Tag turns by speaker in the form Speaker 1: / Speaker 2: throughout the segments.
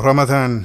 Speaker 1: Ramadhan,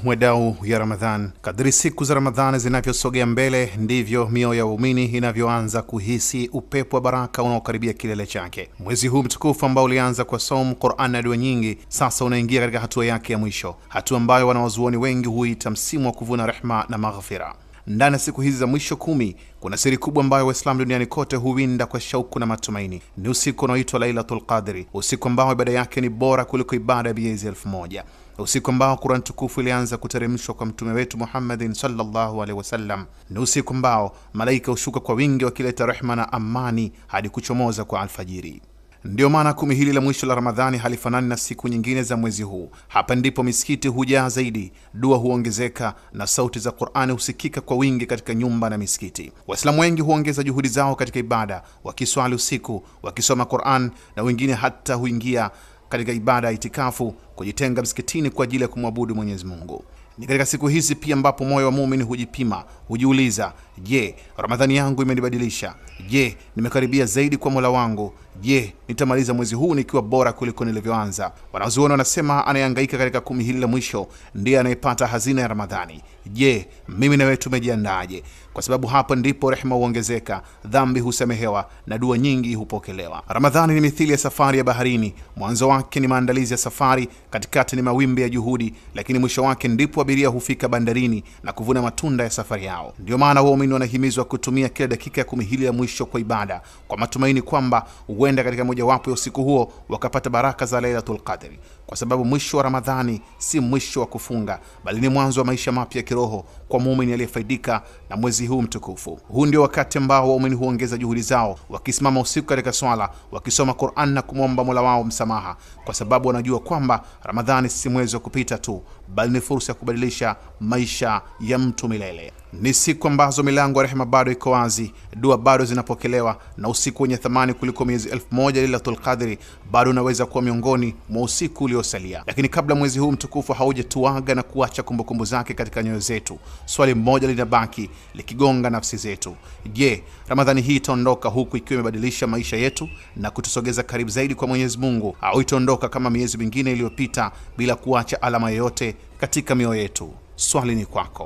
Speaker 1: mwadau ya Ramadhan. Kadri siku za Ramadhani zinavyosogea mbele, ndivyo mioyo ya waumini inavyoanza kuhisi upepo wa baraka unaokaribia kilele chake. Mwezi huu mtukufu ambao ulianza kwa saumu, Qur'an na dua nyingi, sasa unaingia katika hatua yake ya mwisho, hatua ambayo wanawazuoni wengi huita msimu wa kuvuna rehma na maghfira. Ndani ya siku hizi za mwisho 10 kuna siri kubwa ambayo Waislamu duniani kote huwinda kwa shauku na matumaini. Ni usiku unaoitwa Lailatul Qadri, usiku ambao ibada yake ni bora kuliko ibada ya miezi 1000. Usiku ambao Qur'an tukufu ilianza kuteremshwa kwa mtume wetu Muhammadin sallallahu alaihi wasallam. Ni usiku ambao malaika hushuka kwa wingi wakileta rehma na amani hadi kuchomoza kwa alfajiri. Ndio maana 10 hili la mwisho la Ramadhani halifanani na siku nyingine za mwezi huu. Hapa ndipo misikiti hujaa zaidi, dua huongezeka na sauti za Qur'ani husikika kwa wingi katika nyumba na misikiti. Waislamu wengi huongeza juhudi zao katika ibada, wakiswali usiku, wakisoma Qur'an, na wengine hata huingia katika ibada ya itikafu, kujitenga msikitini kwa ajili ya kumwabudu Mwenyezi Mungu. Ni katika siku hizi pia ambapo moyo wa muumini hujipima, hujiuliza, je, Ramadhani yangu imenibadilisha? Je, nimekaribia zaidi kwa Mola wangu? Je, nitamaliza mwezi huu nikiwa bora kuliko nilivyoanza? Wanazuoni wanasema anayehangaika katika 10 hili la mwisho ndiye anayepata hazina ya Ramadhani. Je, mimi na wewe tumejiandaje? Kwa sababu hapa ndipo rehema huongezeka, dhambi husamehewa na dua nyingi hupokelewa. Ramadhani ni mithili ya safari ya baharini. Mwanzo wake ni maandalizi ya safari, katikati ni mawimbi ya juhudi, lakini mwisho wake ndipo abiria hufika bandarini na kuvuna matunda ya safari yao. Ndio maana waumini wanahimizwa kutumia kila dakika ya 10 hili la mwisho kwa ibada, kwa matumaini kwamba huenda katika mojawapo ya usiku huo wakapata baraka za Lailatul Qadri, kwa sababu mwisho wa Ramadhani si mwisho wa kufunga, bali ni mwanzo wa maisha mapya ya kiroho kwa muumini aliyefaidika na mwezi huu mtukufu. Huu ndio wakati ambao waumini huongeza juhudi zao, wakisimama usiku katika swala, wakisoma Qur'an na kumwomba Mola wao msamaha, kwa sababu wanajua kwamba Ramadhani si mwezi wa kupita tu, bali ni fursa ya kubadilisha maisha ya mtu milele. Ni siku ambazo milango ya rehema bado iko wazi, dua bado zinapokelewa, na usiku wenye thamani kuliko miezi 1000 Lailatul Qadri bado unaweza kuwa miongoni mwa usiku uliosalia. Lakini kabla mwezi huu mtukufu haujatuaga na kuacha kumbukumbu zake katika nyoyo zetu, swali moja linabaki likigonga nafsi zetu. Je, Ramadhani hii itaondoka huku ikiwa imebadilisha maisha yetu na kutusogeza karibu zaidi kwa Mwenyezi Mungu, au itaondoka kama miezi mingine iliyopita bila kuacha alama yoyote katika mioyo yetu? Swali ni kwako.